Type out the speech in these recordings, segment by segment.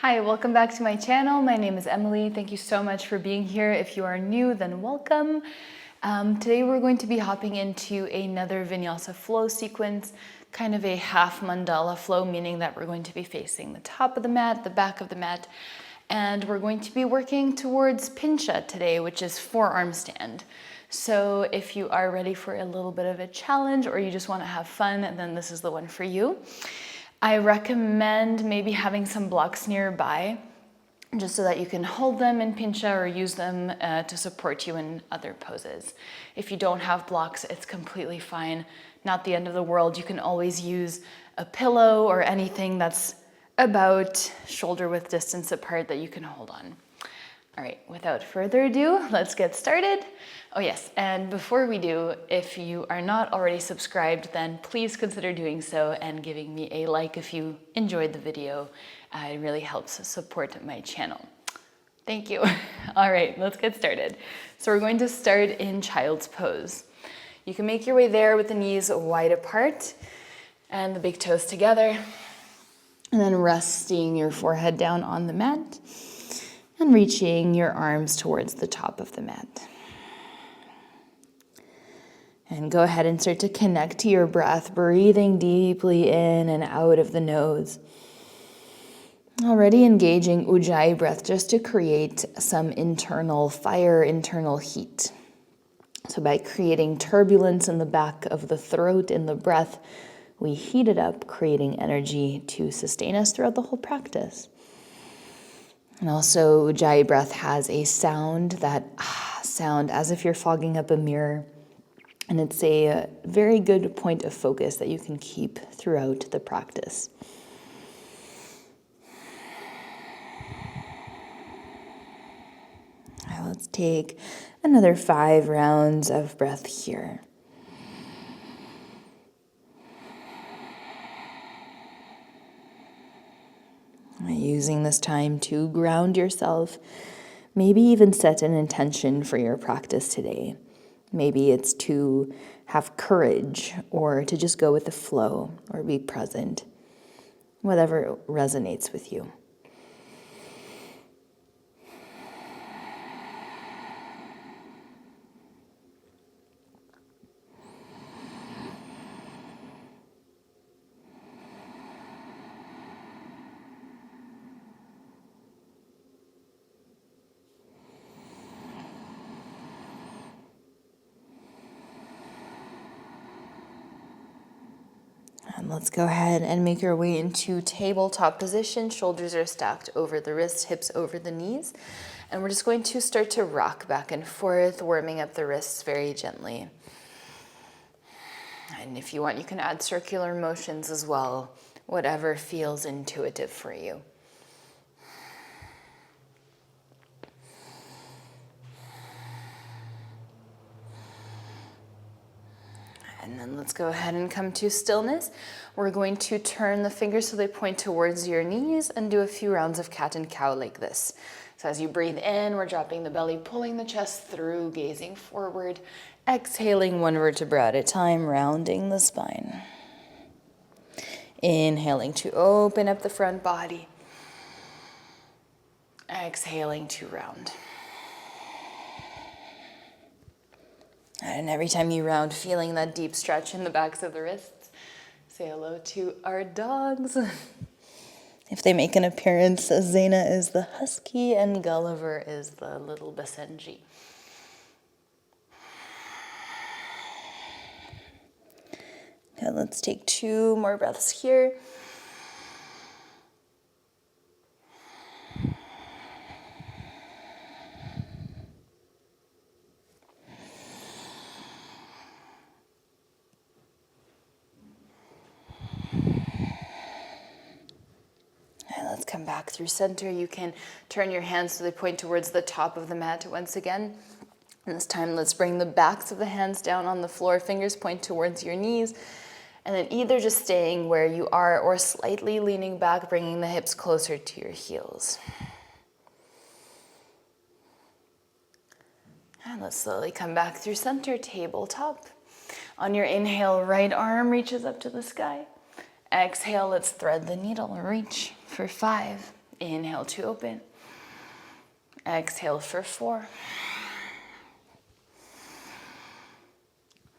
Hi, welcome back to my channel. My name is Emily. Thank you so much for being here. If you are new, then welcome. Today we're going to be hopping into another vinyasa flow sequence, kind of a half mandala flow, meaning that we're going to be facing the top of the mat, the back of the mat, and we're going to be working towards Pincha today, which is forearm stand. So if you are ready for a little bit of a challenge or you just want to have fun, then this is the one for you. I recommend maybe having some blocks nearby just so that you can hold them in Pincha or use them to support you in other poses. If you don't have blocks, it's completely fine. Not the end of the world. You can always use a pillow or anything that's about shoulder width distance apart that you can hold on. All right, without further ado, let's get started. Oh yes, and before we do, if you are not already subscribed, then please consider doing so and giving me a like if you enjoyed the video. It really helps support my channel. Thank you. All right, let's get started. So we're going to start in child's pose. You can make your way there with the knees wide apart and the big toes together, and then resting your forehead down on the mat and reaching your arms towards the top of the mat. And go ahead and start to connect to your breath, breathing deeply in and out of the nose. Already engaging Ujjayi breath just to create some internal fire, internal heat. So by creating turbulence in the back of the throat in the breath, we heat it up, creating energy to sustain us throughout the whole practice. And also Ujjayi breath has a sound, that sound as if you're fogging up a mirror. And it's a very good point of focus that you can keep throughout the practice. Now let's take another 5 rounds of breath here. Using this time to ground yourself, maybe even set an intention for your practice today. Maybe it's to have courage or to just go with the flow or be present, whatever resonates with you. And let's go ahead and make our way into tabletop position. Shoulders are stacked over the wrists, hips over the knees. And we're just going to start to rock back and forth, warming up the wrists very gently. And if you want, you can add circular motions as well, whatever feels intuitive for you. And then let's go ahead and come to stillness. We're going to turn the fingers so they point towards your knees and do a few rounds of cat and cow like this. So as you breathe in, we're dropping the belly, pulling the chest through, gazing forward, exhaling one vertebra at a time, rounding the spine. Inhaling to open up the front body. Exhaling to round. And every time you round, feeling that deep stretch in the backs of the wrists, say hello to our dogs. If they make an appearance, Zena is the husky and Gulliver is the little Basenji. Okay, let's take 2 more breaths here. Let's come back through center. You can turn your hands so they point towards the top of the mat once again. And this time, let's bring the backs of the hands down on the floor. Fingers point towards your knees. And then either just staying where you are or slightly leaning back, bringing the hips closer to your heels. And let's slowly come back through center, tabletop. On your inhale, right arm reaches up to the sky. Exhale, let's thread the needle, reach for 5. Inhale to open. Exhale for 4.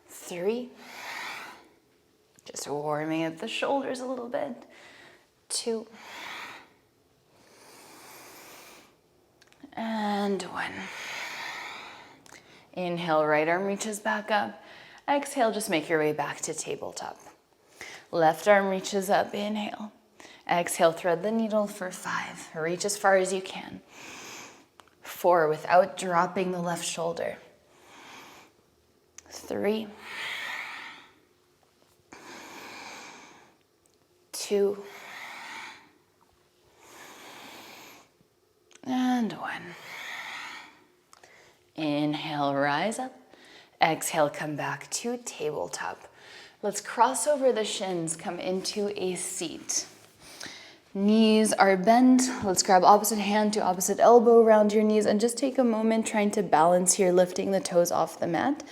3. Just warming up the shoulders a little bit. 2. And 1. Inhale, right arm reaches back up. Exhale, just make your way back to tabletop. Left arm reaches up, inhale. Exhale, thread the needle for 5. Reach as far as you can. 4, without dropping the left shoulder. 3. 2. And 1. Inhale, rise up. Exhale, come back to tabletop. Let's cross over the shins, come into a seat. Knees are bent. Let's grab opposite hand to opposite elbow around your knees and just take a moment trying to balance here, lifting the toes off the mat,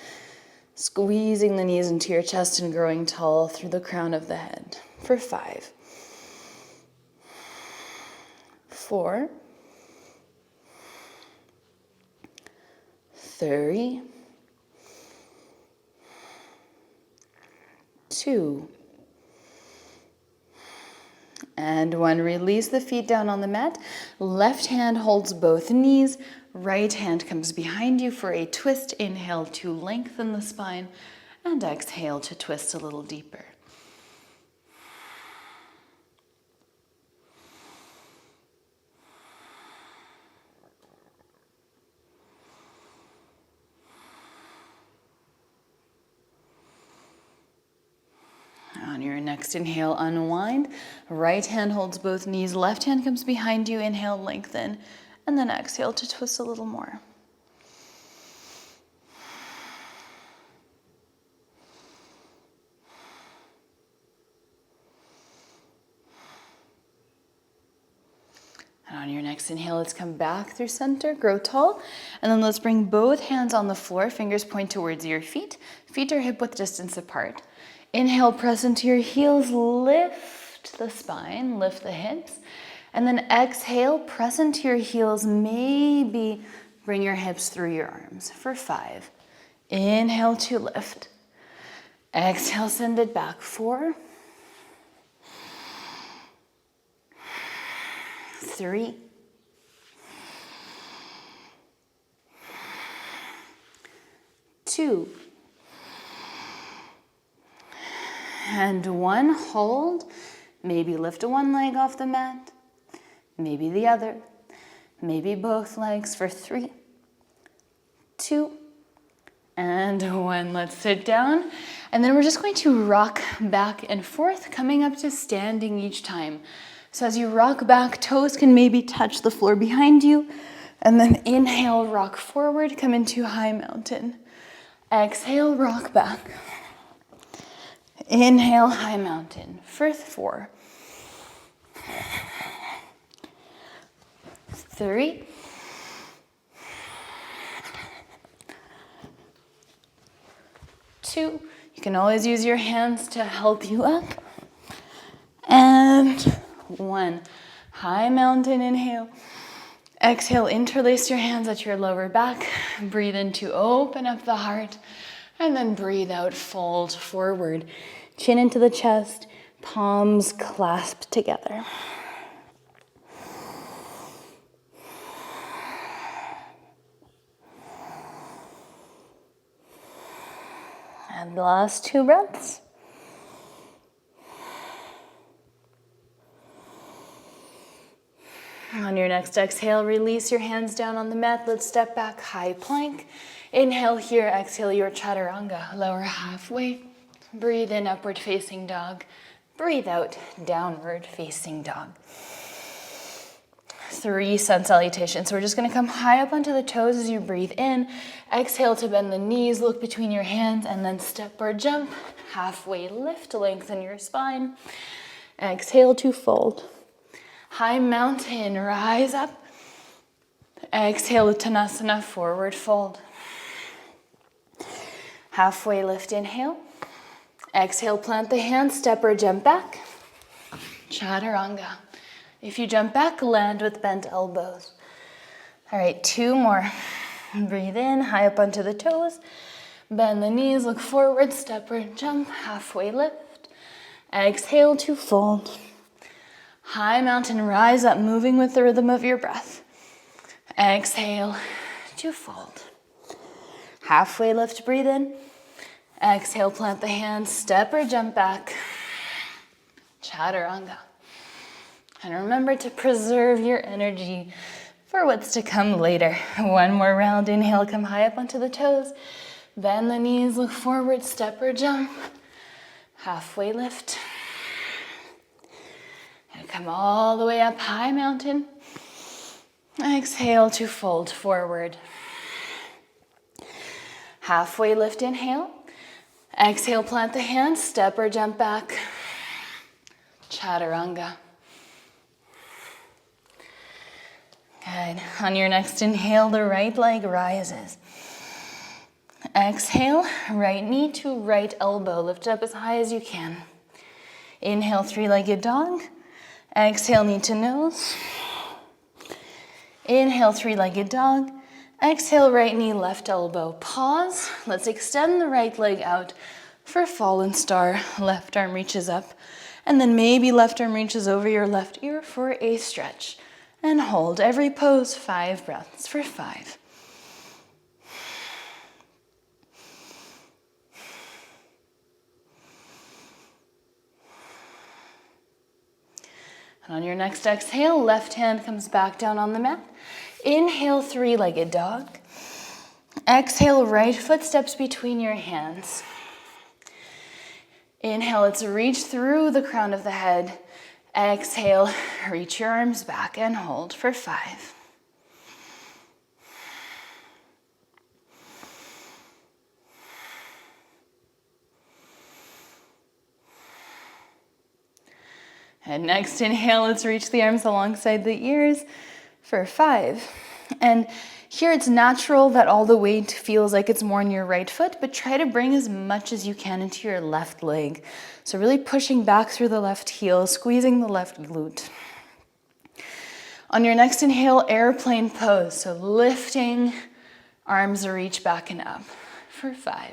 squeezing the knees into your chest and growing tall through the crown of the head. For 5. 4. 3. 2. And 1. Release the feet down on the mat. Left hand holds both knees. Right hand comes behind you for a twist. Inhale to lengthen the spine. And exhale to twist a little deeper. On your next inhale, unwind. Right hand holds both knees. Left hand comes behind you. Inhale, lengthen. And then exhale to twist a little more. And on your next inhale, let's come back through center, grow tall. And then let's bring both hands on the floor. Fingers point towards your feet. Feet are hip width distance apart. Inhale, press into your heels, lift the spine, lift the hips. And then exhale, press into your heels, maybe bring your hips through your arms for 5. Inhale to lift. Exhale, send it back. 4. 3. 2. And 1, hold. Maybe lift one leg off the mat, maybe the other, maybe both legs for 3, 2, and 1. Let's sit down. And then we're just going to rock back and forth, coming up to standing each time. So as you rock back, toes can maybe touch the floor behind you. And then inhale, rock forward, come into high mountain. Exhale, rock back. Inhale, high mountain for 4, 3, 2. You can always use your hands to help you up. And 1. High mountain, inhale. Exhale, interlace your hands at your lower back. Breathe in to open up the heart. And then breathe out, fold forward. Chin into the chest, palms clasped together. And the last 2 breaths. On your next exhale, release your hands down on the mat. Let's step back, high plank. Inhale here, exhale your chaturanga, lower halfway. Breathe in, upward facing dog. Breathe out, downward facing dog. 3 sun salutations. So we're just gonna come high up onto the toes as you breathe in. Exhale to bend the knees, look between your hands, and then step or jump. Halfway lift, lengthen your spine. Exhale to fold. High mountain, rise up. Exhale, Uttanasana, forward fold. Halfway lift, inhale. Exhale, plant the hands, step or jump back. Chaturanga. If you jump back, land with bent elbows. All right, 2 more. Breathe in, high up onto the toes. Bend the knees, look forward, step or jump, halfway lift. Exhale to fold. High mountain, rise up, moving with the rhythm of your breath. Exhale to fold. Halfway lift, breathe in. Exhale, plant the hands, step or jump back. Chaturanga. And remember to preserve your energy for what's to come later. 1 more round, inhale, come high up onto the toes. Bend the knees, look forward, step or jump. Halfway lift. And come all the way up, high mountain. Exhale to fold forward. Halfway lift, inhale. Exhale, plant the hands, step or jump back. Chaturanga. Good. On your next inhale, the right leg rises. Exhale, right knee to right elbow. Lift up as high as you can. Inhale, 3-legged dog. Exhale, knee to nose. Inhale, 3-legged dog. Exhale, right knee, left elbow. Pause. Let's extend the right leg out for fallen star. Left arm reaches up. And then maybe left arm reaches over your left ear for a stretch. And hold every pose 5 breaths for 5. And on your next exhale, left hand comes back down on the mat. Inhale, 3-legged dog. Exhale, right foot steps between your hands. Inhale, let's reach through the crown of the head. Exhale, reach your arms back and hold for 5. And next inhale, let's reach the arms alongside the ears for 5. And here it's natural that all the weight feels like it's more on your right foot, but try to bring as much as you can into your left leg. So really pushing back through the left heel, squeezing the left glute. On your next inhale, airplane pose. So lifting, arms reach back and up for 5.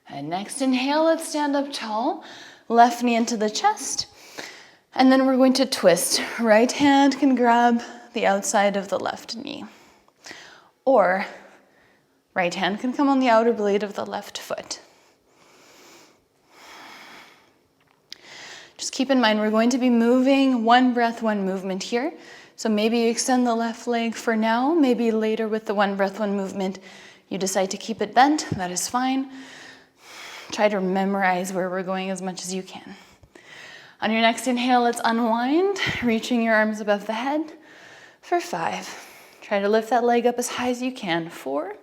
And next inhale, let's stand up tall. Left knee into the chest. And then we're going to twist. Right hand can grab the outside of the left knee. Or right hand can come on the outer blade of the left foot. Just keep in mind, we're going to be moving 1 breath, 1 movement here. So maybe you extend the left leg for now. Maybe later with the 1 breath, 1 movement, you decide to keep it bent. That is fine. Try to memorize where we're going as much as you can. On your next inhale, let's unwind, reaching your arms above the head for 5. Try to lift that leg up as high as you can. 4.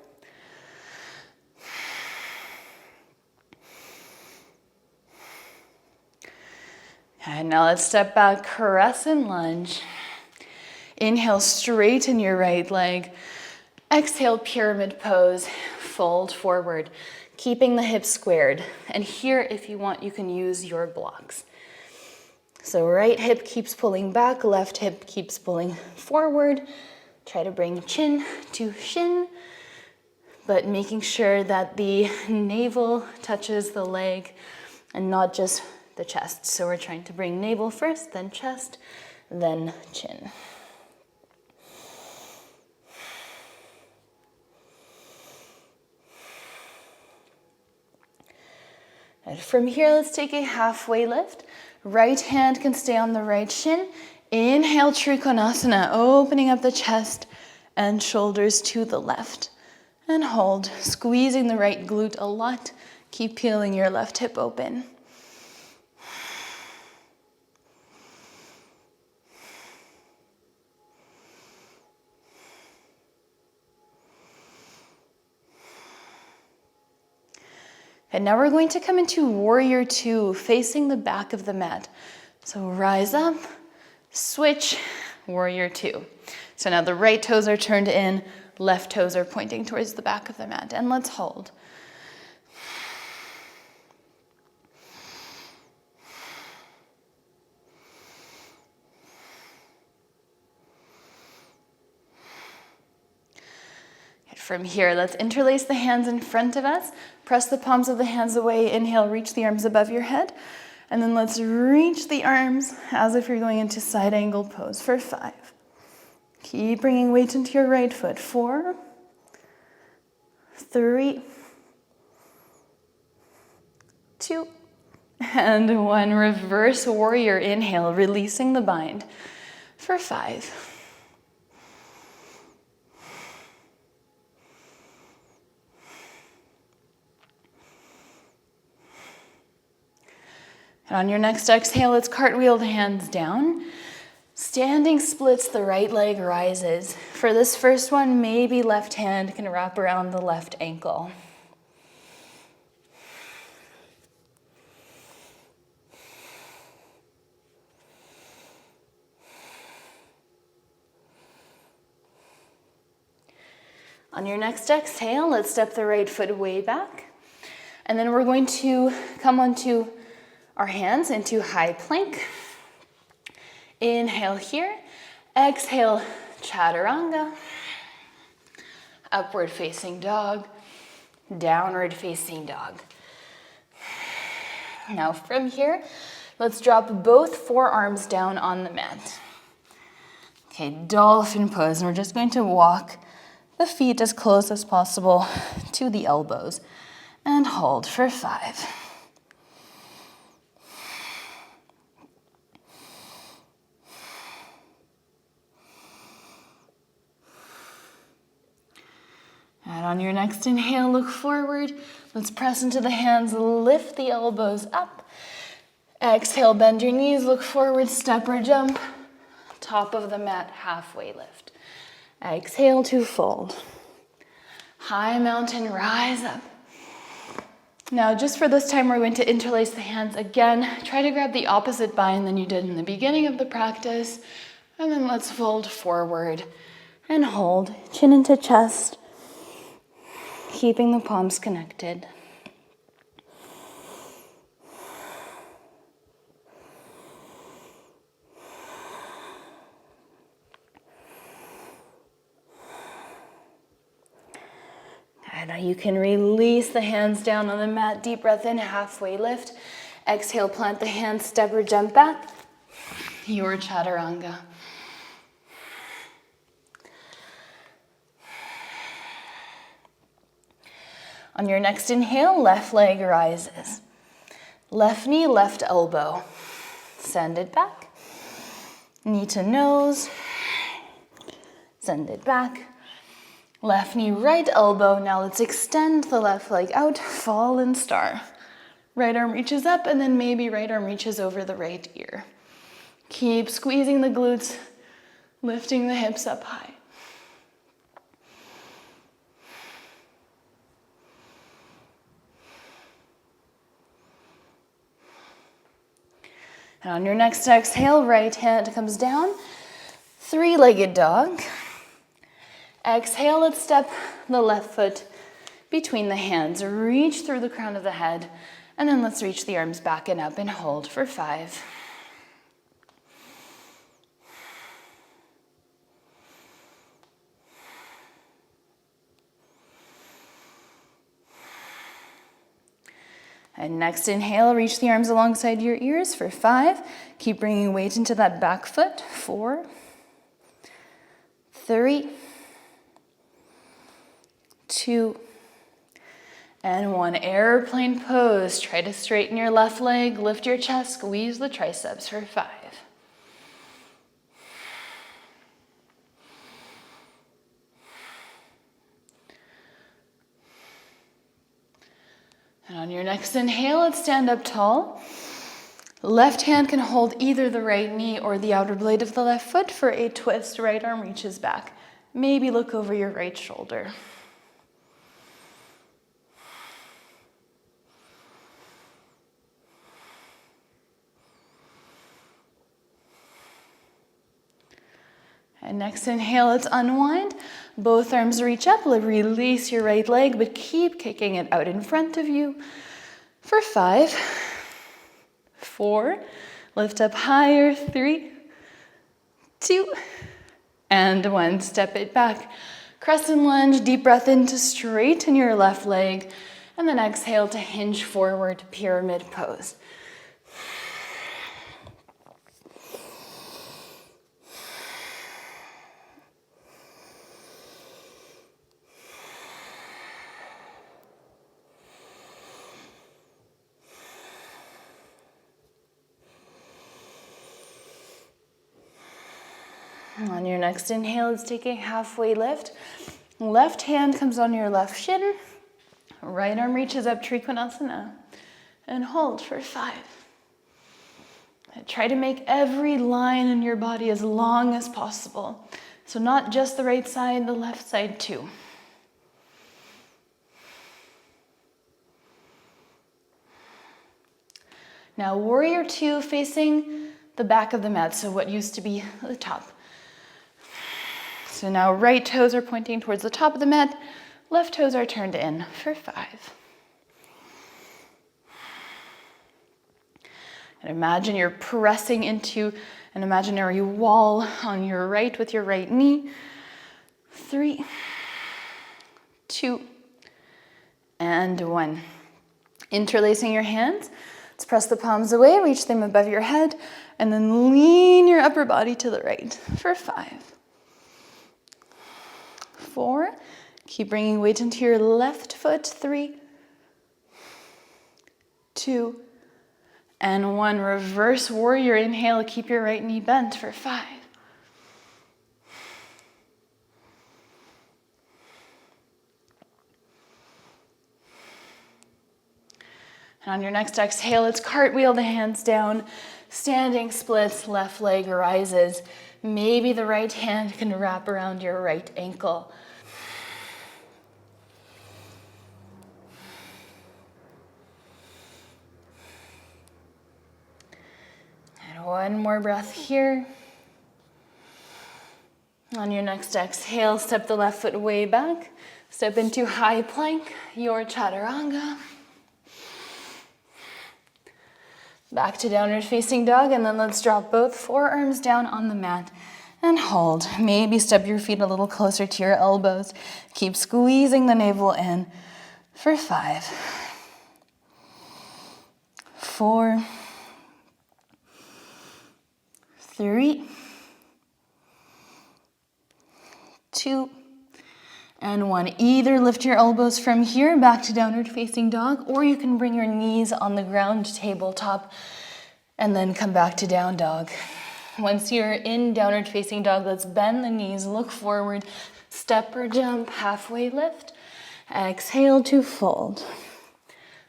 And now let's step back, crescent lunge. Inhale, straighten your right leg. Exhale, pyramid pose, fold forward, keeping the hips squared. And here, if you want, you can use your blocks. So right hip keeps pulling back, left hip keeps pulling forward. Try to bring chin to shin, but making sure that the navel touches the leg and not just the chest. So we're trying to bring navel first, then chest, then chin. And from here, let's take a halfway lift. Right hand can stay on the right shin. Inhale, Trikonasana, opening up the chest and shoulders to the left. And hold, squeezing the right glute a lot. Keep peeling your left hip open. And now we're going to come into warrior 2, facing the back of the mat. So rise up, switch, warrior 2. So now the right toes are turned in, left toes are pointing towards the back of the mat. And let's hold. From here, let's interlace the hands in front of us. Press the palms of the hands away. Inhale, reach the arms above your head. And then let's reach the arms as if you're going into side angle pose for 5. Keep bringing weight into your right foot. 4, 3, 2, and 1. Reverse warrior. Inhale, releasing the bind for 5. And on your next exhale, let's cartwheel the hands down. Standing splits, the right leg rises. For this first one, maybe left hand can wrap around the left ankle. On your next exhale, let's step the right foot way back. And then we're going to come onto our hands into high plank. Inhale here. Exhale, chaturanga. Upward facing dog. Downward facing dog. Now from here, let's drop both forearms down on the mat. Okay, dolphin pose. And we're just going to walk the feet as close as possible to the elbows. And hold for 5. And on your next inhale, look forward. Let's press into the hands, lift the elbows up. Exhale, bend your knees, look forward, step or jump. Top of the mat, halfway lift. Exhale to fold. High mountain, rise up. Now, just for this time, we're going to interlace the hands again. Try to grab the opposite bind than you did in the beginning of the practice. And then let's fold forward and hold, chin into chest. Keeping the palms connected. And now you can release the hands down on the mat. Deep breath in, halfway lift. Exhale, plant the hands, step or jump back. Your chaturanga. On your next inhale, left leg rises. Left knee, left elbow. Send it back. Knee to nose. Send it back. Left knee, right elbow. Now let's extend the left leg out, fallen star. Right arm reaches up and then maybe right arm reaches over the right ear. Keep squeezing the glutes, lifting the hips up high. And on your next exhale, right hand comes down, 3-legged dog. Exhale, let's step the left foot between the hands. Reach through the crown of the head, and then let's reach the arms back and up and hold for 5. And next inhale, reach the arms alongside your ears for 5. Keep bringing weight into that back foot. 4, 3, 2, and 1. Airplane pose. Try to straighten your left leg, lift your chest, squeeze the triceps for 5. And on your next inhale, let's stand up tall. Left hand can hold either the right knee or the outer blade of the left foot for a twist. Right arm reaches back. Maybe look over your right shoulder. And next inhale, let's unwind. Both arms reach up, release your right leg, but keep kicking it out in front of you. For 5, 4, lift up higher, 3, 2, and 1. Step it back. Crescent lunge, deep breath in to straighten your left leg, and then exhale to hinge forward, pyramid pose. On your next inhale, let's take a halfway lift. Left hand comes on your left shin. Right arm reaches up, Trikonasana. And hold for 5. Try to make every line in your body as long as possible. So not just the right side, the left side too. Now, warrior 2 facing the back of the mat, so what used to be the top. So now right toes are pointing towards the top of the mat, left toes are turned in for 5. And imagine you're pressing into an imaginary wall on your right with your right knee. 3, 2, and 1. Interlacing your hands, let's press the palms away, reach them above your head, and then lean your upper body to the right for 5. 4, keep bringing weight into your left foot. 3, 2, and 1. Reverse warrior inhale, keep your right knee bent for 5. And on your next exhale, let's cartwheel the hands down, standing splits, left leg rises. Maybe the right hand can wrap around your right ankle. And one more breath here. On your next exhale, step the left foot way back. Step into high plank, your chaturanga. Back to downward facing dog, and then let's drop both forearms down on the mat and hold. Maybe step your feet a little closer to your elbows. Keep squeezing the navel in for 5, 4, 3, 2, and 1. Either lift your elbows from here back to downward facing dog, or you can bring your knees on the ground, tabletop, and then come back to down dog. Once you're in downward facing dog, let's bend the knees, look forward, step or jump, halfway lift. Exhale to fold.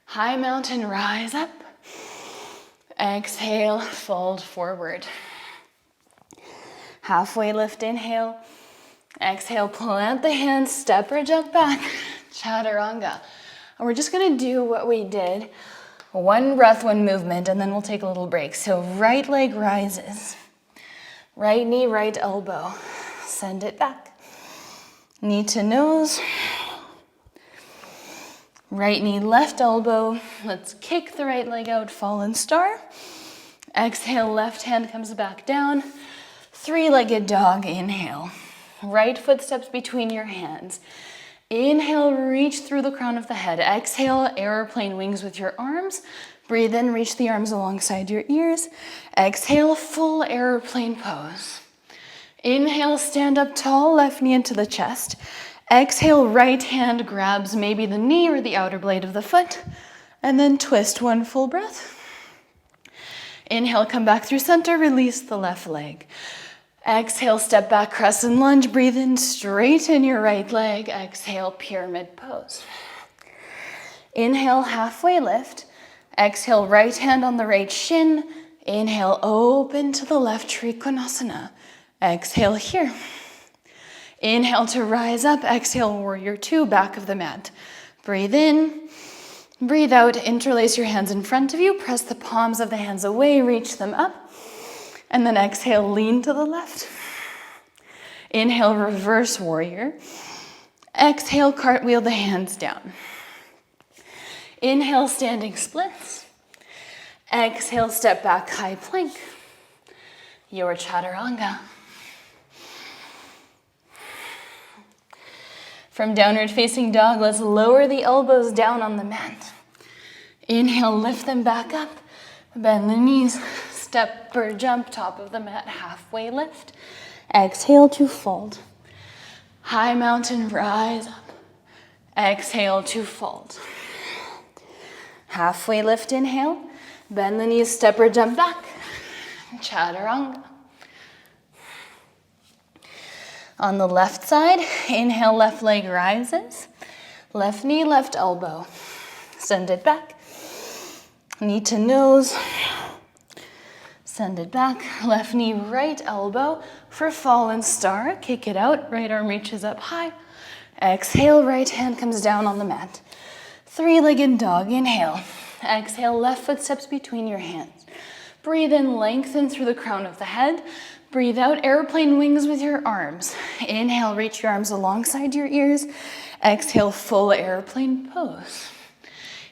High mountain, rise up. Exhale, fold forward. Halfway lift, inhale. Exhale, plant the hands, step or jump back, chaturanga. And we're just gonna do what we did, 1 breath, 1 movement, and then we'll take a little break. So right leg rises, right knee, right elbow, send it back. Knee to nose, right knee, left elbow. Let's kick the right leg out, fallen star. Exhale, left hand comes back down. 3-legged dog, inhale. Right foot steps between your hands. Inhale, reach through the crown of the head. Exhale, airplane wings with your arms. Breathe in, reach the arms alongside your ears. Exhale, full airplane pose. Inhale, stand up tall, left knee into the chest. Exhale, right hand grabs maybe the knee or the outer blade of the foot. And then twist, 1 full breath. Inhale, come back through center, release the left leg. Exhale, step back, crescent lunge, breathe in, straighten your right leg. Exhale, pyramid pose. Inhale, halfway lift. Exhale, right hand on the right shin. Inhale, open to the left, Trikonasana. Exhale here. Inhale to rise up. Exhale, warrior 2, back of the mat. Breathe in, breathe out, interlace your hands in front of you. Press the palms of the hands away, reach them up. And then exhale, lean to the left. Inhale, reverse warrior. Exhale, cartwheel the hands down. Inhale, standing splits. Exhale, step back, high plank. Your chaturanga. From downward facing dog, let's lower the elbows down on the mat. Inhale, lift them back up. Bend the knees, step or jump, top of the mat, halfway lift. Exhale to fold. High mountain, rise up. Exhale to fold. Halfway lift, inhale. Bend the knees, step or jump back. Chaturanga. On the left side, inhale, left leg rises. Left knee, left elbow. Send it back. Knee to nose. Send it back. Left knee, right elbow for fallen star. Kick it out. Right arm reaches up high. Exhale, right hand comes down on the mat. Three-legged dog, inhale. Exhale, left foot steps between your hands. Breathe in, lengthen through the crown of the head. Breathe out, airplane wings with your arms. Inhale, reach your arms alongside your ears. Exhale, full airplane pose.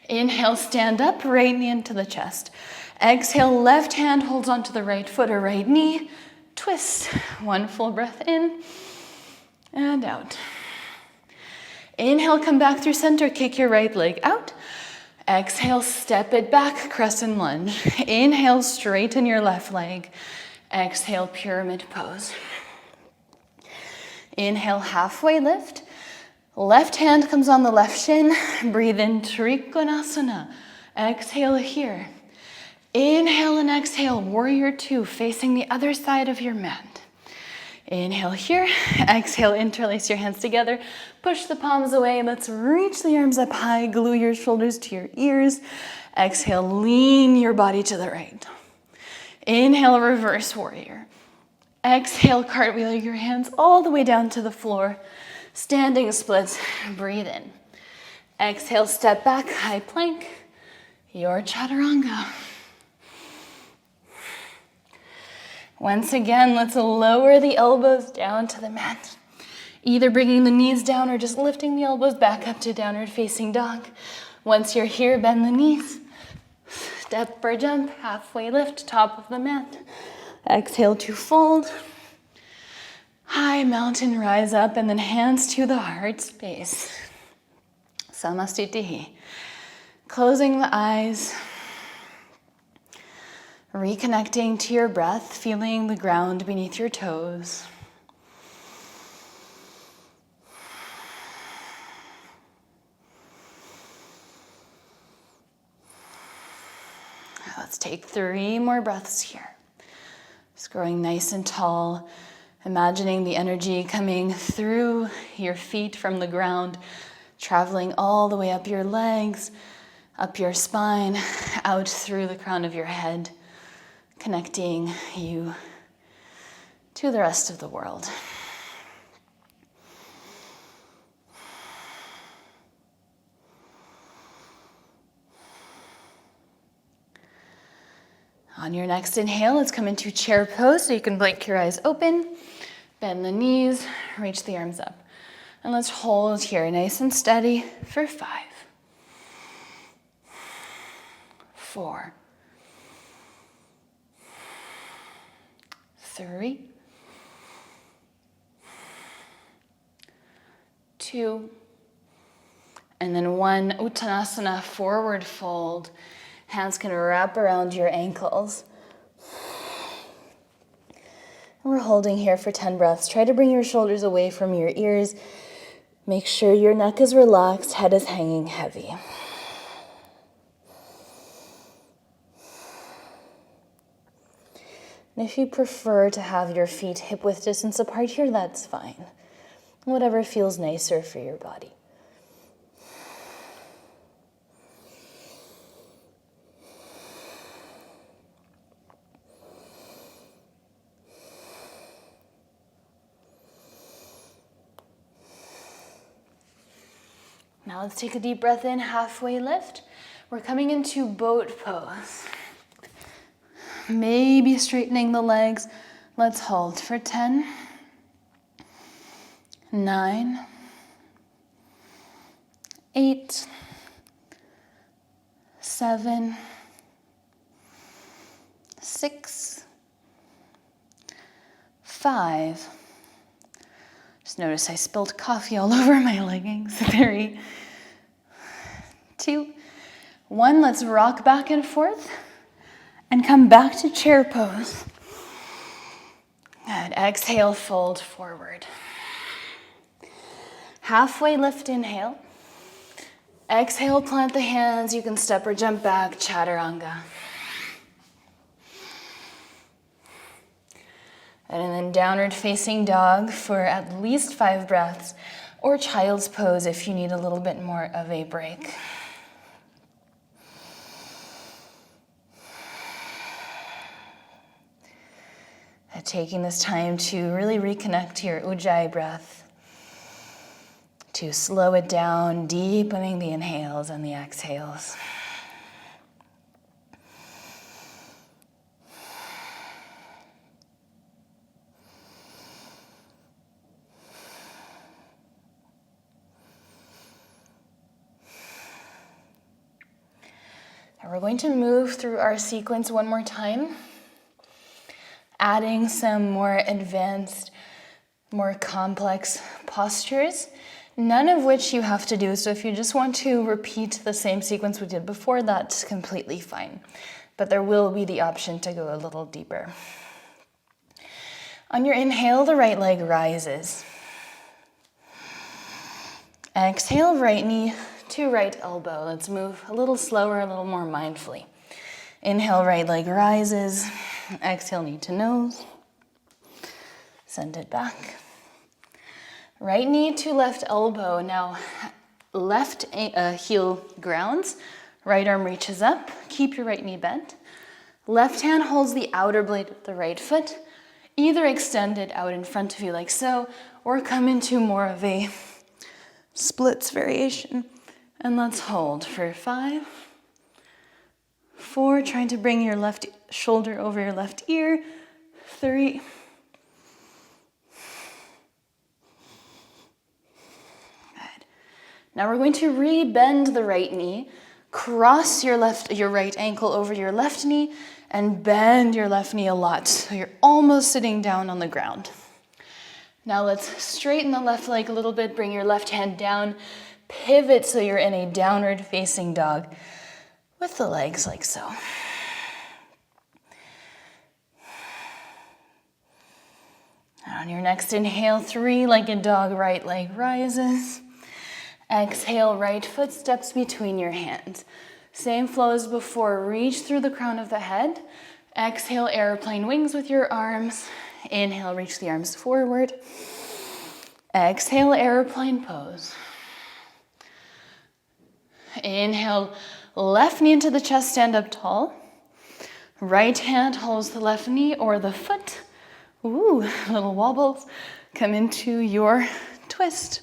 Inhale, stand up, right knee into the chest. Exhale, left hand holds onto the right foot or right knee. Twist. One full breath in and out. Inhale, come back through center, kick your right leg out. Exhale, step it back, crescent lunge. Inhale, straighten your left leg. Exhale, pyramid pose. Inhale, halfway lift. Left hand comes on the left shin. Breathe in, Trikonasana. Exhale here. Inhale and exhale, warrior two, facing the other side of your mat. Inhale here. Exhale, interlace your hands together. Push the palms away. Let's reach the arms up high. Glue your shoulders to your ears. Exhale, lean your body to the right. Inhale, reverse warrior. Exhale, cartwheel your hands all the way down to the floor. Standing splits, breathe in. Exhale, step back, high plank. Your chaturanga. Once again, let's lower the elbows down to the mat. Either bringing the knees down or just lifting the elbows back up to downward facing dog. Once you're here, bend the knees. Step or jump, halfway lift, top of the mat. Exhale to fold. High mountain, rise up, and then hands to the heart space. Samastitihi. Closing the eyes. Reconnecting to your breath, feeling the ground beneath your toes. Let's take 3 more breaths here. Just growing nice and tall, imagining the energy coming through your feet from the ground, traveling all the way up your legs, up your spine, out through the crown of your head, connecting you to the rest of the world. On your next inhale, let's come into chair pose so you can blink your eyes open, bend the knees, reach the arms up. And let's hold here nice and steady for 5, 4, 3, 2, and then 1. Uttanasana, forward fold. Hands can wrap around your ankles. And we're holding here for 10 breaths. Try to bring your shoulders away from your ears. Make sure your neck is relaxed, head is hanging heavy. And if you prefer to have your feet hip-width distance apart here, that's fine. Whatever feels nicer for your body. Now let's take a deep breath in, halfway lift. We're coming into boat pose. Maybe straightening the legs. Let's hold for 10, 9, 8, 7, 6, 5. Just notice I spilled coffee all over my leggings. 3, 2, 1. Let's rock back and forth and come back to chair pose. Good. Exhale, fold forward. Halfway lift, inhale. Exhale, plant the hands. You can step or jump back, chaturanga. And then downward facing dog for at least 5 breaths, or child's pose if you need a little bit more of a break. And taking this time to really reconnect to your ujjayi breath, to slow it down, deepening the inhales and the exhales. Now we're going to move through our sequence one more time, adding some more advanced, more complex postures, none of which you have to do. So if you just want to repeat the same sequence we did before, that's completely fine. But there will be the option to go a little deeper. On your inhale, the right leg rises. Exhale, right knee to right elbow. Let's move a little slower, a little more mindfully. Inhale, right leg rises. Exhale, knee to nose. Send it back. Right knee to left elbow. Now, left heel grounds. Right arm reaches up. Keep your right knee bent. Left hand holds the outer blade of the right foot. Either extend it out in front of you like so, or come into more of a splits variation. And let's hold for 5, 4, trying to bring your left shoulder over your left ear. 3, good. Now we're going to re-bend the right knee, cross your right ankle over your left knee, and bend your left knee a lot, so you're almost sitting down on the ground. Now let's straighten the left leg a little bit, bring your left hand down, pivot so you're in a downward facing dog with the legs like so. On your next inhale, 3-legged dog, right leg rises. Exhale, right foot steps between your hands. Same flow as before, reach through the crown of the head. Exhale, airplane wings with your arms. Inhale, reach the arms forward. Exhale, airplane pose. Inhale, left knee into the chest, stand up tall. Right hand holds the left knee or the foot. Ooh, little wobbles. Come into your twist.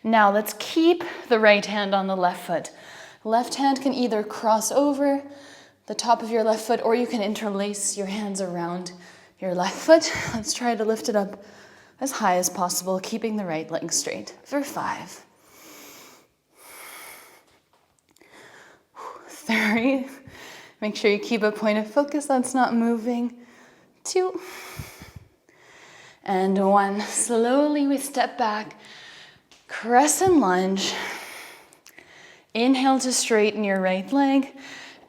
Now let's keep the right hand on the left foot. Left hand can either cross over the top of your left foot, or you can interlace your hands around your left foot. Let's try to lift it up as high as possible, keeping the right leg straight for 5. 3. Make sure you keep a point of focus that's not moving. 2. And 1. Slowly we step back, crescent lunge. Inhale to straighten your right leg.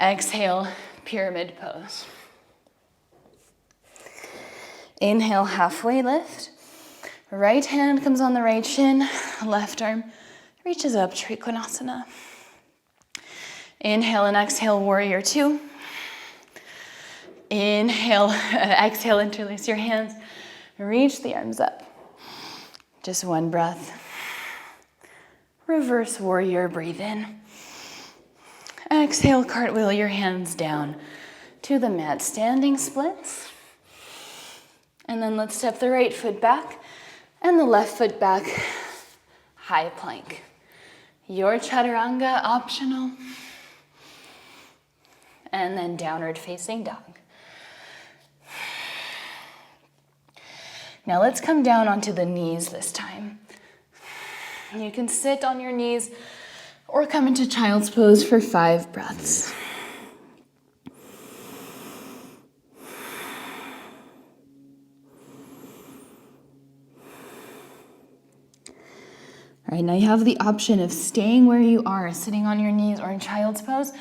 Exhale, pyramid pose. Inhale, halfway lift. Right hand comes on the right shin. Left arm reaches up, Trikonasana. Inhale and exhale, warrior 2. Inhale, exhale, interlace your hands. Reach the arms up. Just 1 breath. Reverse warrior, breathe in. Exhale, cartwheel your hands down to the mat, standing splits. And then let's step the right foot back and the left foot back, high plank. Your chaturanga, optional. And then downward facing dog. Now let's come down onto the knees this time. You can sit on your knees or come into child's pose for 5 breaths. All right, now you have the option of staying where you are, sitting on your knees or in child's pose,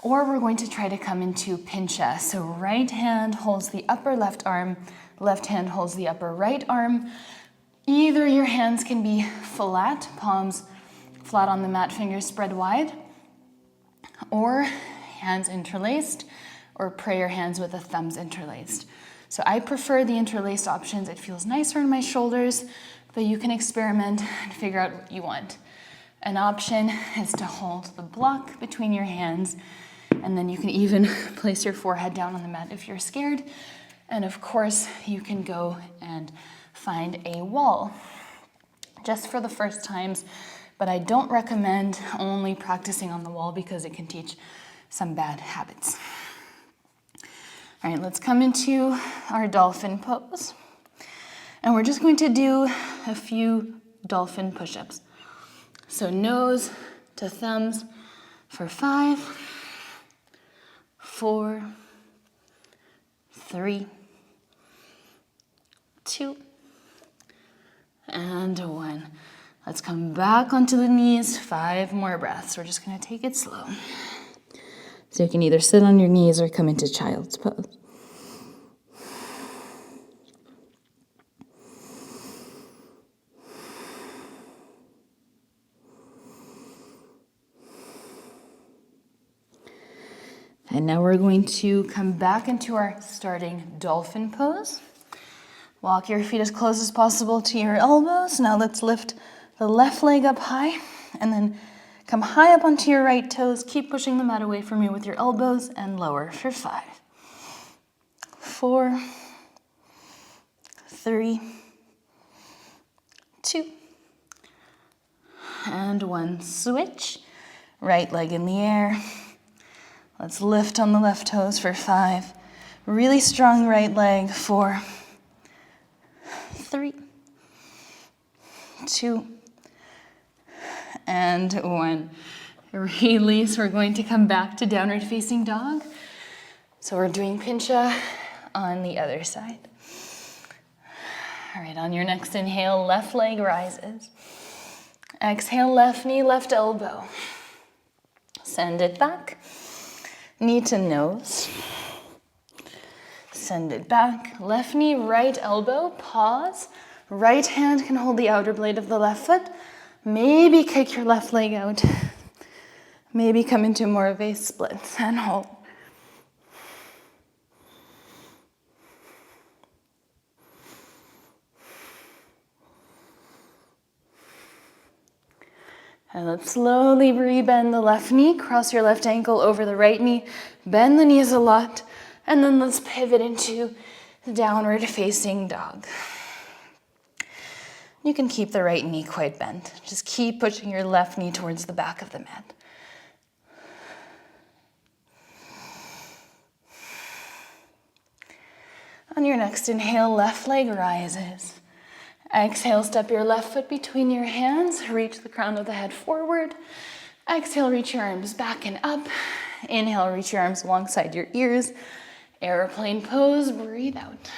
or we're going to try to come into Pincha. So right hand holds the upper left arm, left hand holds the upper right arm. Either your hands can be flat, palms flat on the mat, fingers spread wide, or hands interlaced, or prayer hands with the thumbs interlaced. So I prefer the interlaced options. It feels nicer in my shoulders, but you can experiment and figure out what you want. An option is to hold the block between your hands, and then you can even place your forehead down on the mat if you're scared. And of course, you can go and find a wall just for the first times, but I don't recommend only practicing on the wall because it can teach some bad habits. All right, let's come into our dolphin pose. And we're just going to do a few dolphin push-ups. So nose to thumbs for 5, 4, 3, 2, and 1. Let's come back onto the knees, 5 more breaths. We're just gonna take it slow. So you can either sit on your knees or come into child's pose. And now we're going to come back into our starting dolphin pose. Walk your feet as close as possible to your elbows. Now let's lift the left leg up high and then come high up onto your right toes. Keep pushing the mat away from you with your elbows and lower for 5, 4, 3, 2, and 1. Switch. Right leg in the air. Let's lift on the left toes for 5. Really strong right leg. 4, 3, 2, and 1. Release. We're going to come back to downward facing dog. So we're doing Pincha on the other side. All right, on your next inhale, left leg rises. Exhale, left knee, left elbow. Send it back. Knee to nose. Send it back. Left knee, right elbow. Pause. Right hand can hold the outer blade of the left foot. Maybe kick your left leg out. Maybe come into more of a split and hold. And let's slowly rebend the left knee, cross your left ankle over the right knee, bend the knees a lot, and then let's pivot into downward facing dog. You can keep the right knee quite bent. Just keep pushing your left knee towards the back of the mat. On your next inhale, left leg rises. Exhale, step your left foot between your hands, reach the crown of the head forward. Exhale, reach your arms back and up. Inhale, reach your arms alongside your ears. Airplane pose, breathe out.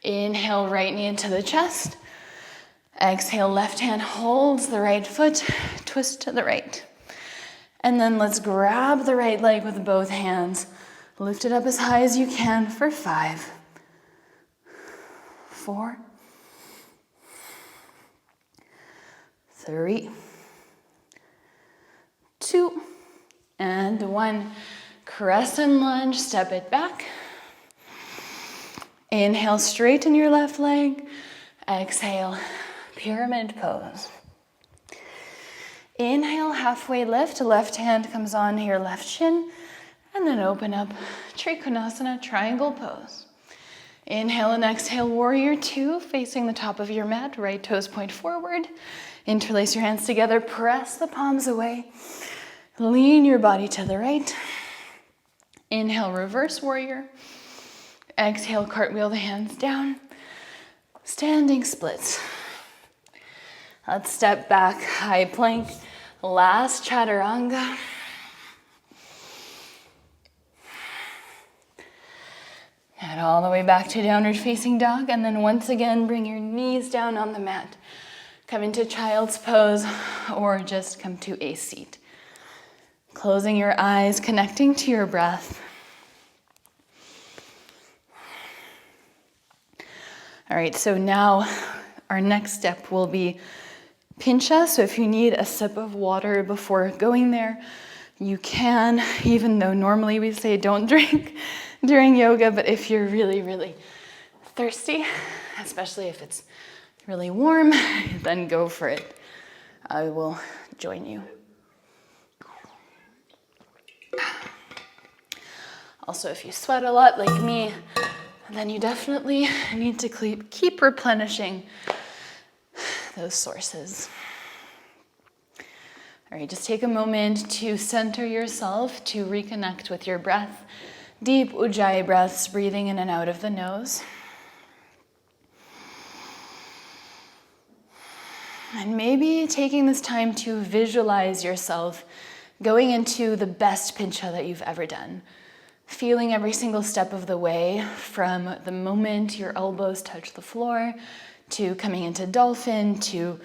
Inhale, right knee into the chest. Exhale, left hand holds the right foot, twist to the right. And then let's grab the right leg with both hands. Lift it up as high as you can for 5, 4, 3, 2, and 1. Crescent lunge, step it back. Inhale, straighten your left leg. Exhale, pyramid pose. Inhale, halfway lift. Left hand comes on your left shin. And then open up, Trikonasana, triangle pose. Inhale and exhale, warrior 2, facing the top of your mat. Right toes point forward. Interlace your hands together, press the palms away. Lean your body to the right. Inhale, reverse warrior. Exhale, cartwheel the hands down. Standing splits. Let's step back, high plank, last chaturanga. And all the way back to downward facing dog, and then once again, bring your knees down on the mat. Come into child's pose, or just come to a seat. Closing your eyes, connecting to your breath. All right, so now our next step will be Pincha. So if you need a sip of water before going there, you can, even though normally we say don't drink during yoga, but if you're really, really thirsty, especially if it's really warm, then go for it. I will join you. Also, if you sweat a lot like me, then you definitely need to keep replenishing those sources. All right, just take a moment to center yourself, to reconnect with your breath. Deep Ujjayi breaths, breathing in and out of the nose. And maybe taking this time to visualize yourself going into the best Pincha that you've ever done. Feeling every single step of the way, from the moment your elbows touch the floor, to coming into dolphin, to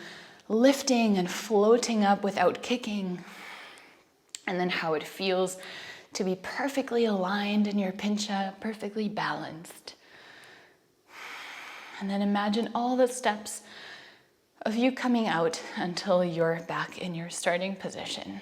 lifting and floating up without kicking, and then how it feels to be perfectly aligned in your Pincha, perfectly balanced. And then imagine all the steps of you coming out until you're back in your starting position.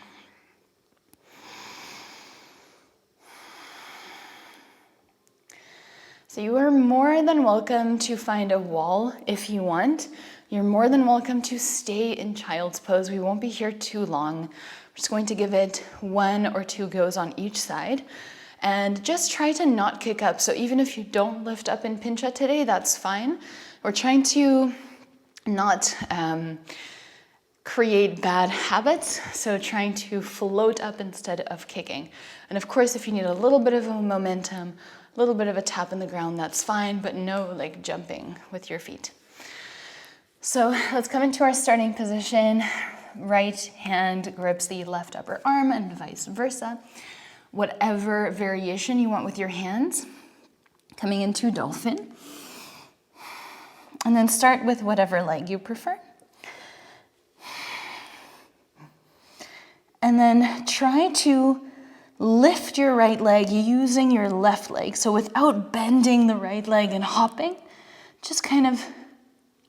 So you are more than welcome to find a wall if you want. You're more than welcome to stay in child's pose. We won't be here too long. We're just going to give it 1 or 2 goes on each side. And just try to not kick up. So even if you don't lift up in Pincha today, that's fine. We're trying to not create bad habits. So trying to float up instead of kicking. And of course, if you need a little bit of a momentum, a little bit of a tap in the ground, that's fine, but no like jumping with your feet. So let's come into our starting position. Right hand grips the left upper arm and vice versa. Whatever variation you want with your hands. Coming into dolphin. And then start with whatever leg you prefer. And then try to lift your right leg using your left leg. So without bending the right leg and hopping, just kind of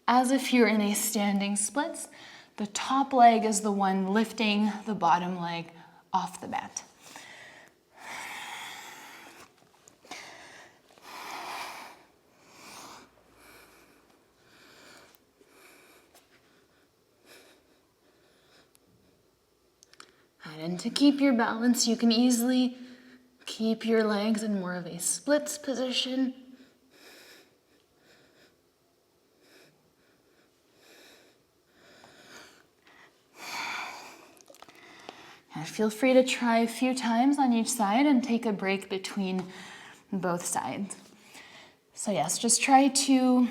as if you're in a standing splits. The top leg is the one lifting the bottom leg off the mat. And to keep your balance, you can easily keep your legs in more of a splits position. And feel free to try a few times on each side and take a break between both sides. So yes, just try to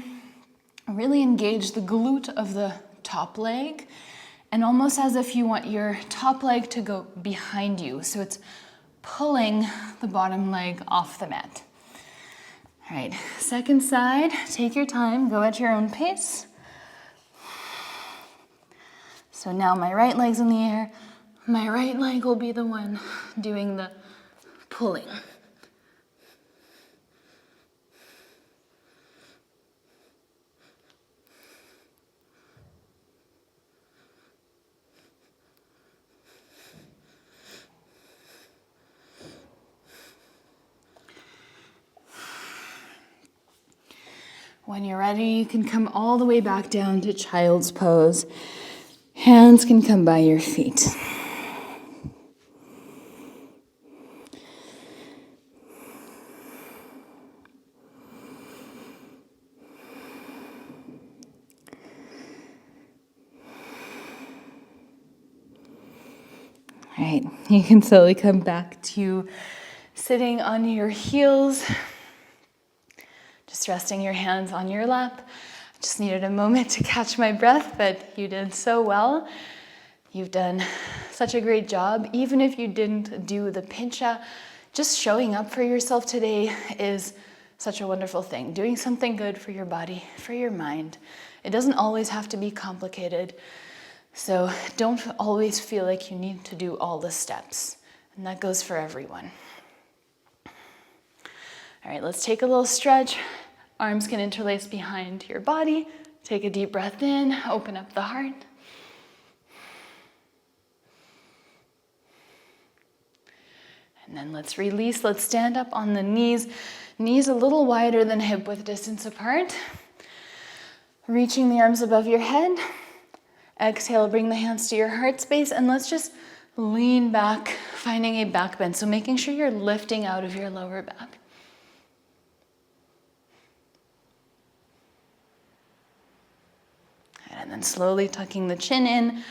really engage the glute of the top leg, and almost as if you want your top leg to go behind you. So it's pulling the bottom leg off the mat. All right, second side, take your time, go at your own pace. So now my right leg's in the air. My right leg will be the one doing the pulling. When you're ready, you can come all the way back down to child's pose. Hands can come by your feet. All right, you can slowly come back to sitting on your heels. Just resting your hands on your lap. Just needed a moment to catch my breath, but you did so well. You've done such a great job. Even if you didn't do the Pincha, just showing up for yourself today is such a wonderful thing. Doing something good for your body, for your mind. It doesn't always have to be complicated. So don't always feel like you need to do all the steps. And that goes for everyone. All right, let's take a little stretch. Arms can interlace behind your body. Take a deep breath in, open up the heart. And then let's release, let's stand up on the knees. Knees a little wider than hip width distance apart. Reaching the arms above your head. Exhale, bring the hands to your heart space, and let's just lean back, finding a back bend. So making sure you're lifting out of your lower back. And then slowly tucking the chin in,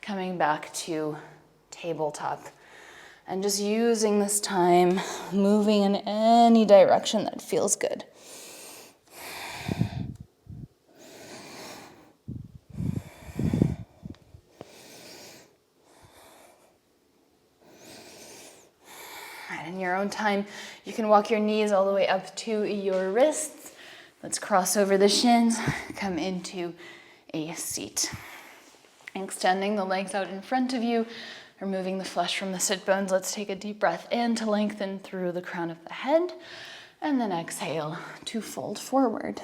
coming back to tabletop. And just using this time, moving in any direction that feels good. And in your own time, you can walk your knees all the way up to your wrists. Let's cross over the shins, come into a seat. Extending the legs out in front of you, removing the flesh from the sit bones. Let's take a deep breath in to lengthen through the crown of the head, and then exhale to fold forward.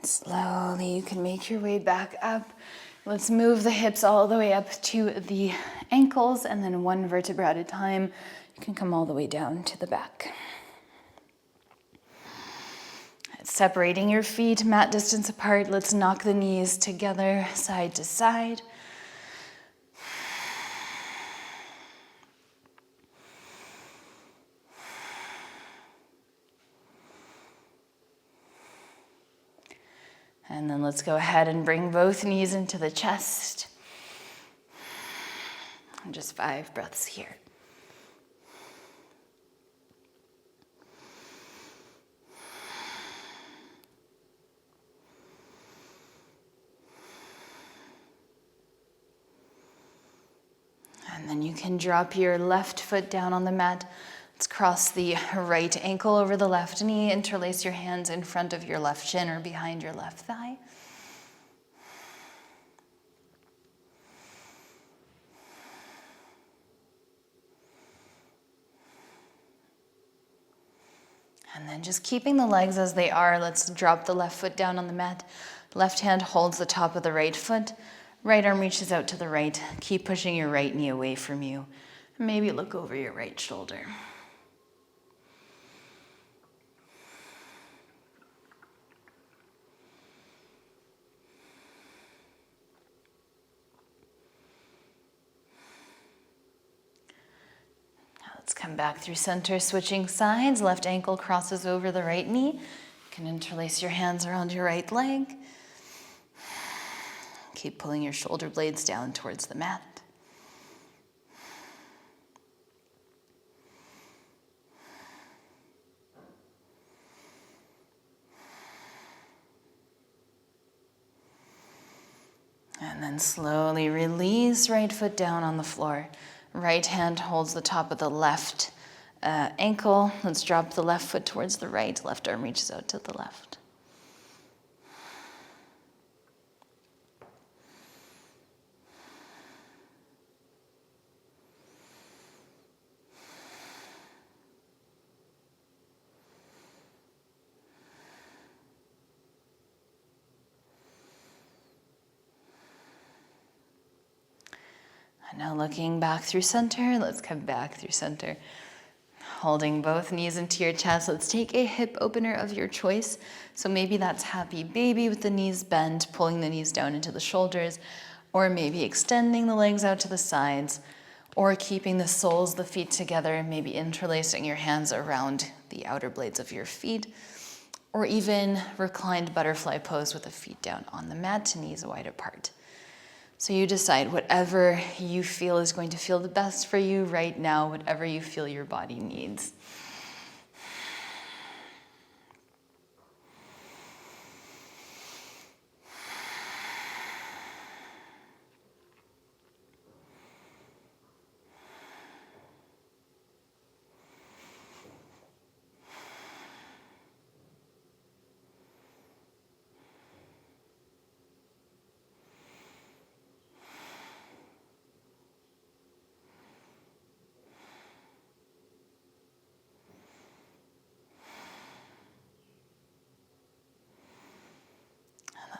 Slowly, you can make your way back up. Let's move the hips all the way up to the ankles, and then one vertebra at a time. You can come all the way down to the back. Separating your feet, mat distance apart. Let's knock the knees together, side to side. And then let's go ahead and bring both knees into the chest. And just 5 breaths here. And then you can drop your left foot down on the mat. Let's cross the right ankle over the left knee. Interlace your hands in front of your left shin or behind your left thigh. And then just keeping the legs as they are, let's drop the left foot down on the mat. Left hand holds the top of the right foot. Right arm reaches out to the right. Keep pushing your right knee away from you. Maybe look over your right shoulder. Let's come back through center, switching sides. Left ankle crosses over the right knee. You can interlace your hands around your right leg. Keep pulling your shoulder blades down towards the mat. And then slowly release right foot down on the floor. Right hand holds the top of the left ankle. Let's drop the left foot towards the right. Left arm reaches out to the left. Now looking back through center, let's come back through center. Holding both knees into your chest, let's take a hip opener of your choice. So maybe that's happy baby with the knees bent, pulling the knees down into the shoulders, or maybe extending the legs out to the sides, or keeping the soles of the feet together, maybe interlacing your hands around the outer blades of your feet, or even reclined butterfly pose with the feet down on the mat, knees wide apart. So you decide whatever you feel is going to feel the best for you right now, whatever you feel your body needs.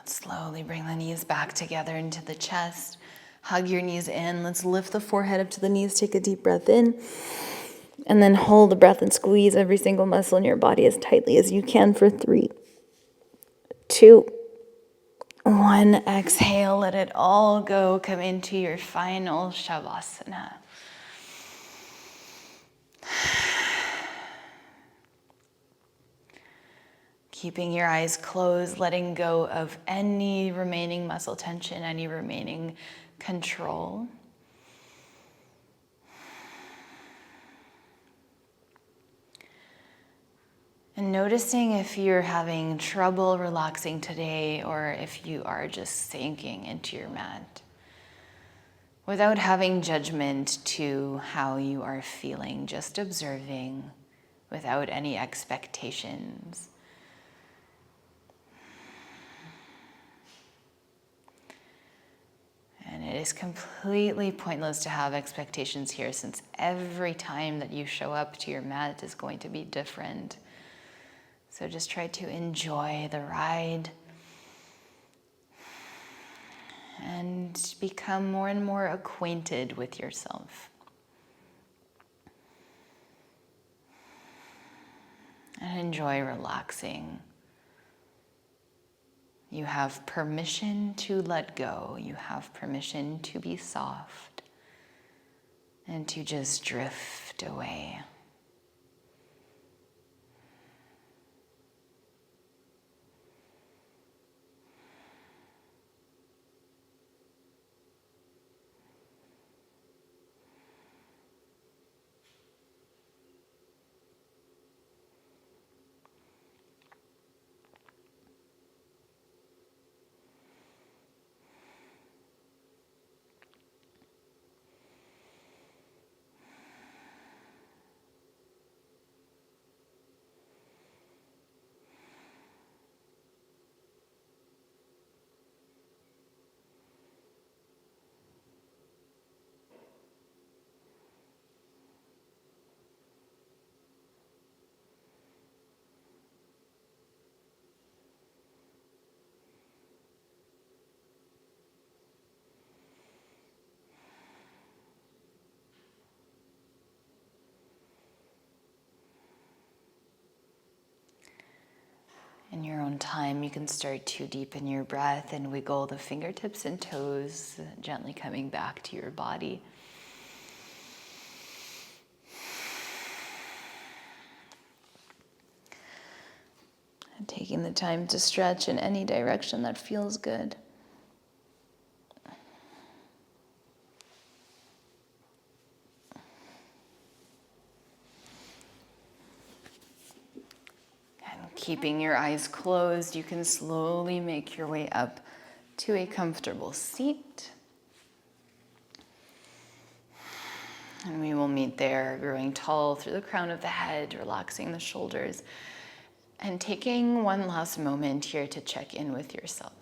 Slowly bring the knees back together into the chest. Hug your knees in. Let's lift the forehead up to the knees. Take a deep breath in. And then hold the breath and squeeze every single muscle in your body as tightly as you can for 3, 2, 1. Exhale. Let it all go. Come into your final Shavasana. Keeping your eyes closed, letting go of any remaining muscle tension, any remaining control. And noticing if you're having trouble relaxing today or if you are just sinking into your mat. Without having judgment to how you are feeling, just observing without any expectations. And it is completely pointless to have expectations here, since every time that you show up to your mat is going to be different. So just try to enjoy the ride and become more and more acquainted with yourself. And enjoy relaxing. You have permission to let go. You have permission to be soft and to just drift away. In your own time, you can start to deepen your breath and wiggle the fingertips and toes, gently coming back to your body. And taking the time to stretch in any direction that feels good. Keeping your eyes closed, you can slowly make your way up to a comfortable seat. And we will meet there, growing tall through the crown of the head, relaxing the shoulders, and taking one last moment here to check in with yourself.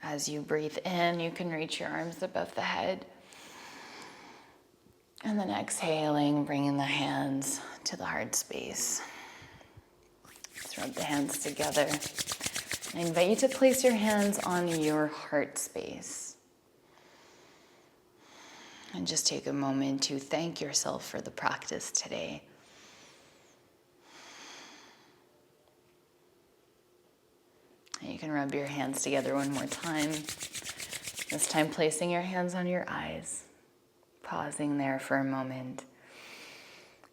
As you breathe in, you can reach your arms above the head. And then exhaling, bringing the hands to the heart space. Let's rub the hands together. I invite you to place your hands on your heart space. And just take a moment to thank yourself for the practice today. And you can rub your hands together one more time. This time placing your hands on your eyes. Pausing there for a moment.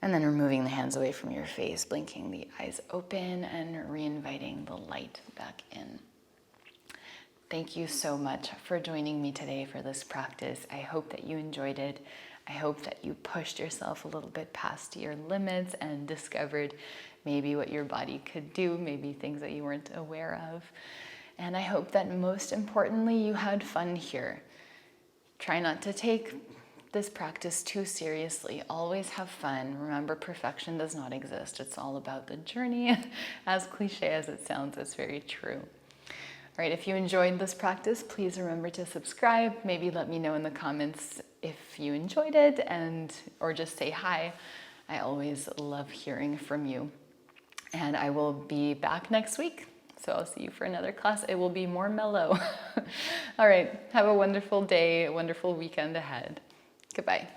And then removing the hands away from your face, blinking the eyes open and re-inviting the light back in. Thank you so much for joining me today for this practice. I hope that you enjoyed it. I hope that you pushed yourself a little bit past your limits and discovered maybe what your body could do, maybe things that you weren't aware of. And I hope that most importantly, you had fun here. Try not to take this practice too seriously. Always have fun. Remember, perfection does not exist. It's all about the journey. As cliche as it sounds, it's very true. All right, if you enjoyed this practice, please remember to subscribe. Maybe let me know in the comments if you enjoyed it, or just say hi. I always love hearing from you. And I will be back next week. So I'll see you for another class. It will be more mellow. All right, have a wonderful day, a wonderful weekend ahead. Goodbye.